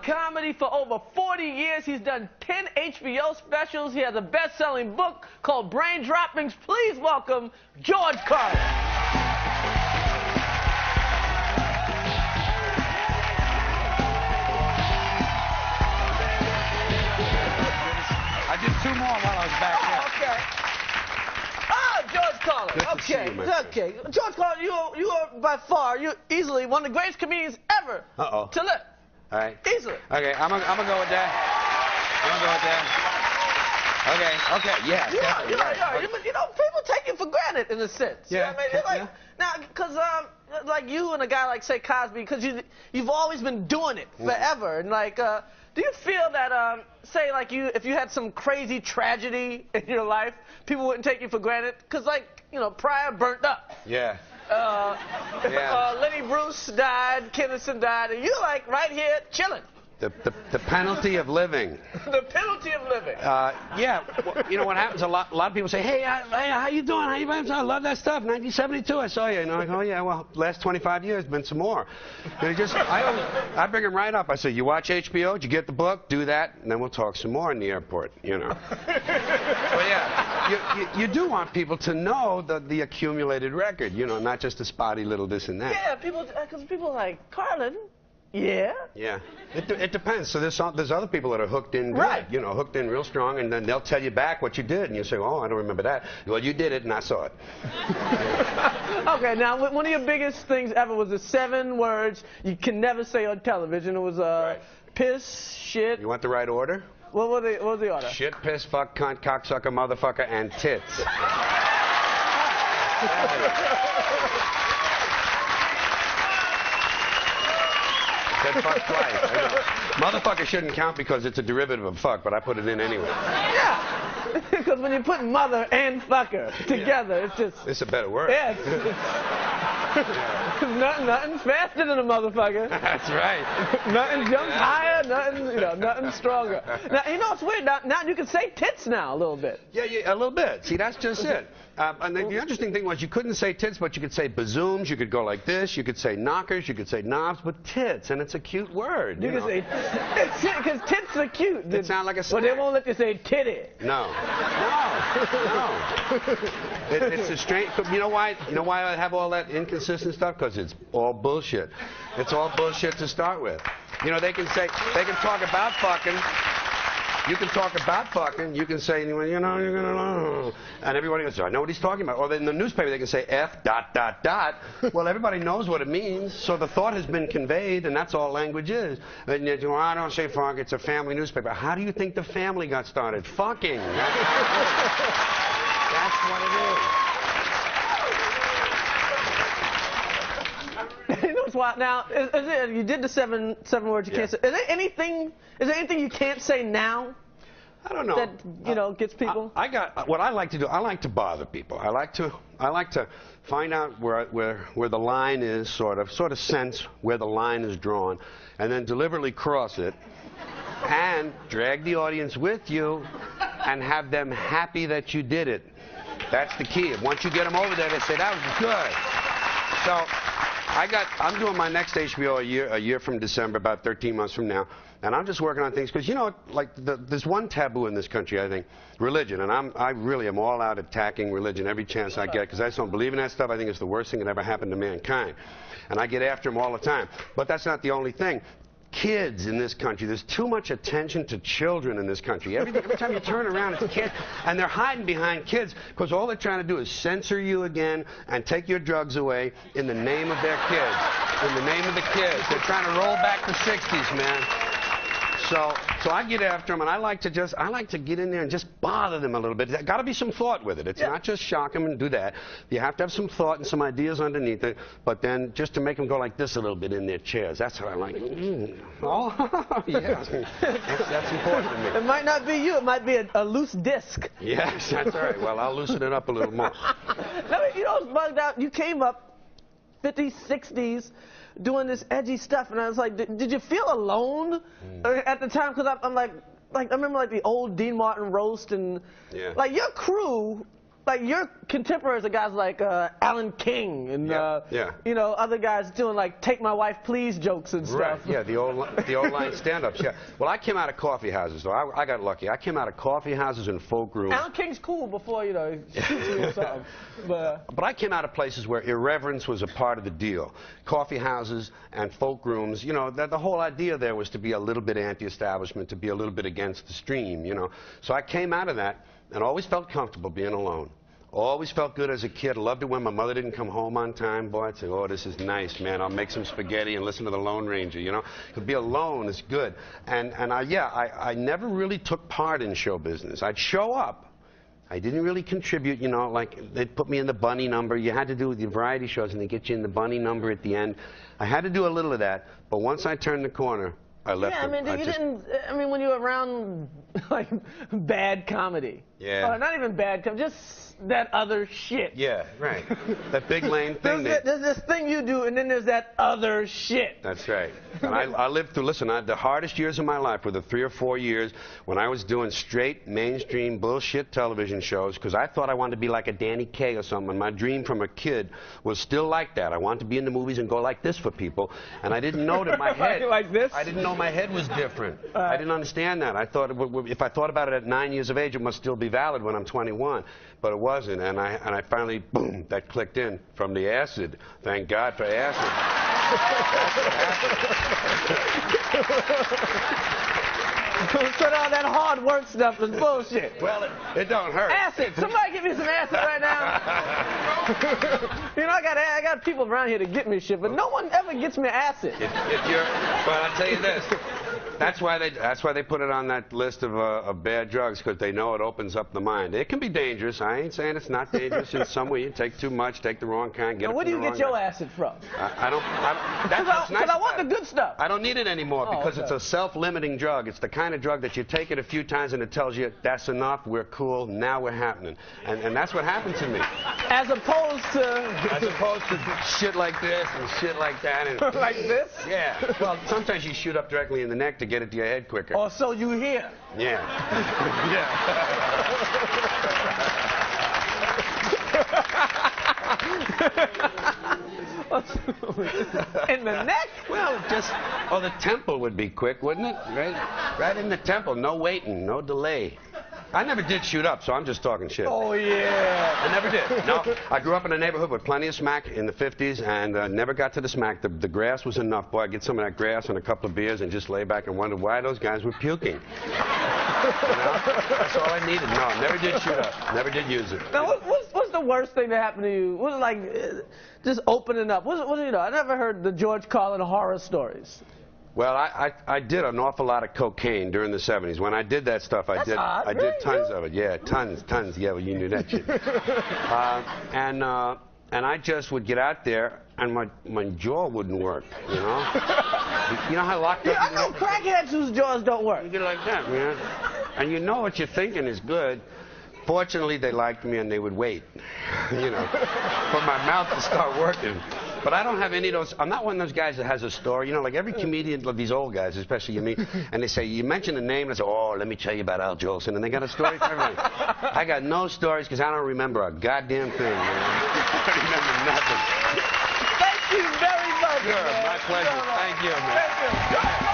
comedy for over 40 years. He's done 10 HBO specials. He has a best-selling book called Brain Droppings. Please welcome George Carlin. I did 2 more while I was back there. Okay. George Carlin. Okay. George Carlin, you are by far, you're easily one of the greatest comedians ever to live. All right. Easily. Okay, I'm gonna go with that. Okay, yeah. You know, people take you for granted in a sense. Yeah. You know what I mean? They're like, now, because like you and a guy like, say, Cosby, because you've always been doing it forever. And like, do you feel that, say, like if you had some crazy tragedy in your life, people wouldn't take you for granted? Because, like, you know, Pryor burnt up. Yeah. Lenny Bruce died, Kennison died, and you're like right here chilling. The penalty of living. The penalty of living. Yeah. Well, you know what happens? A lot of people say, "Hey, how you doing? How you been? I love that stuff. 1972, I saw you." And I'm like, "Oh yeah, well, last 25 years, been some more." And I bring them right up. I say, "You watch HBO? Did you get the book? Do that, and then we'll talk some more in the airport." You know. But yeah, you do want people to know the accumulated record. You know, not just a spotty little this and that. Yeah, because people are like, Carlin. Yeah. Yeah. It depends. So there's other people that are hooked in good, right. You know, hooked in real strong, and then they'll tell you back what you did, and you say, "Oh, I don't remember that." Well, you did it, and I saw it. Okay, now one of your biggest things ever was the 7 words you can never say on television. It was piss, shit. You want the right order? What was the order? Shit, piss, fuck, cunt, cocksucker, motherfucker, and tits. Said fuck twice. I know. Motherfucker shouldn't count because it's a derivative of fuck, but I put it in anyway. Yeah. Because when you put mother and fucker together, it's just... It's a better word. Yeah. Nothing's faster than a motherfucker. That's right. Nothing jumps higher, nothing stronger. Now, you know, it's weird. Now you can say tits now a little bit. Yeah, a little bit. See, that's just it. And the interesting thing was you couldn't say tits, but you could say bazooms, you could go like this, you could say knockers, you could say knobs, but tits, and it's a cute word. You can say, because tits are cute. It sounds like a snack. Well, they won't let you say titty. No. It's a strange, you know why I have all that inconsistent stuff? Because it's all bullshit. It's all bullshit to start with. You know, they can talk about fucking. You can talk about fucking, you can say, you know, you're gonna, and everybody goes, I know what he's talking about. Or in the newspaper, they can say F ... Well, everybody knows what it means, so the thought has been conveyed, and that's all language is. And you go, I don't say fuck, it's a family newspaper. How do you think the family got started? Fucking. That's what it is. You know what's wild? Now, you did the seven words you can't say. Is there anything you can't say now? I don't know. That gets people. What I like to do. I like to bother people. I like to find out where the line is, sort of sense where the line is drawn, and then deliberately cross it, and drag the audience with you, and have them happy that you did it. That's the key. Once you get them over there, they say that was good. So. I'm doing my next HBO a year from December, about 13 months from now, and I'm just working on things because, you know, like there's one taboo in this country, I think, religion, and I really am all out attacking religion every chance I get because I just don't believe in that stuff. I think it's the worst thing that ever happened to mankind, and I get after them all the time. But that's not the only thing. Kids in this country, there's too much attention to children in this country. Every time you turn around, it's kids, and they're hiding behind kids because all they're trying to do is censor you again and take your drugs away in the name of their kids, in the name of the kids. They're trying to roll back the 60s, man. So I get after them, and I like to get in there and just bother them a little bit. There's got to be some thought with it. It's not just shock them and do that. You have to have some thought and some ideas underneath it, but then just to make them go like this a little bit in their chairs. That's what I like. Oh, yeah. That's important to me. It might not be you. It might be a loose disc. Yes, that's all right. Well, I'll loosen it up a little more. You know what's bugged out? You came up 50s, 60s, doing this edgy stuff, and I was like, did you feel alone at the time? Because I'm like I remember like the old Dean Martin roast, and like your crew like your contemporaries are guys like Alan King and you know, other guys doing like "Take My Wife Please" jokes and stuff. Right. Yeah, the old line stand-ups. Yeah. Well, I came out of coffee houses, though. I got lucky. I came out of coffee houses and folk rooms. Alan King's cool before, you know, he shoots you or something. But I came out of places where irreverence was a part of the deal. Coffee houses and folk rooms, you know, the whole idea there was to be a little bit anti-establishment, to be a little bit against the stream, you know. So I came out of that and always felt comfortable being alone. Always felt good as a kid. Loved it when my mother didn't come home on time. Boy, I'd say, oh, this is nice, man. I'll make some spaghetti and listen to the Lone Ranger, you know. To be alone is good. And I never really took part in show business. I'd show up. I didn't really contribute, you know, like they'd put me in the bunny number. You had to do the variety shows and they get you in the bunny number at the end. I had to do a little of that, but once I turned the corner, I left. Yeah, I mean, I mean, when you were around like bad comedy. Yeah. Or not even bad comedy, just that other shit. Yeah, right. That big lane thing. There's this thing you do, and then there's that other shit. That's right. And I lived through, listen, the hardest years of my life were the 3 or 4 years when I was doing straight, mainstream, bullshit television shows, because I thought I wanted to be like a Danny Kaye or something. My dream from a kid was still like that. I wanted to be in the movies and go like this for people, and I didn't know that my head... Like this? I didn't know my head was different. I didn't understand that. I thought if I thought about it at 9 years of age, it must still be valid when I'm 21. But it wasn't, and I finally, boom, that clicked in from the acid. Thank God for acid. That's what happened. So all that hard work stuff is bullshit. Well, it don't hurt. Acid. Somebody give me some acid right now. You know, I got people around here to get me shit, but no one ever gets me acid. But I'll tell you this. That's why they put it on that list of bad drugs, because they know it opens up the mind. It can be dangerous. I ain't saying it's not dangerous in some way. You take too much, take the wrong kind, get it from the wrong Where do you get your acid from? Because I want the good stuff. I don't need it anymore because it's a self-limiting drug. It's the kind of drug that you take it a few times and it tells you, that's enough, we're cool, now we're happening. And that's what happened to me. As opposed to shit like this and shit like that. And like this? Yeah. Well, sometimes you shoot up directly in the neck to get it to your head quicker. Or so you hear. Yeah. In the neck? Well, the temple would be quick, wouldn't it? Right in the temple. No waiting, no delay. I never did shoot up, so I'm just talking shit. Oh, yeah. I never did. No, I grew up in a neighborhood with plenty of smack in the 50s and never got to the smack. The grass was enough. Boy, I'd get some of that grass and a couple of beers and just lay back and wonder why those guys were puking. You know? That's all I needed. No, never did shoot up. Never did use it. Now, what's the worst thing that happened to you? Was it like just opening up? You know, I never heard the George Carlin horror stories. Well, I did an awful lot of cocaine during the 70s. When I did that stuff, I did tons of it. Yeah, tons. Yeah, well, you knew that shit. And I just would get out there, and my jaw wouldn't work, you know? You know how locked up I know crackheads whose jaws don't work. You get like that, man. And you know what you're thinking is good. Fortunately, they liked me, and they would wait, you know, for my mouth to start working. But I don't have any of those. I'm not one of those guys that has a story. You know, like every comedian, these old guys, especially me, and they say, you mention a name, and I say, oh, let me tell you about Al Jolson. And they got a story for everything. I got no stories because I don't remember a goddamn thing, man. I remember nothing. Thank you very much. Sure, my pleasure. Thank you, man. Thank you.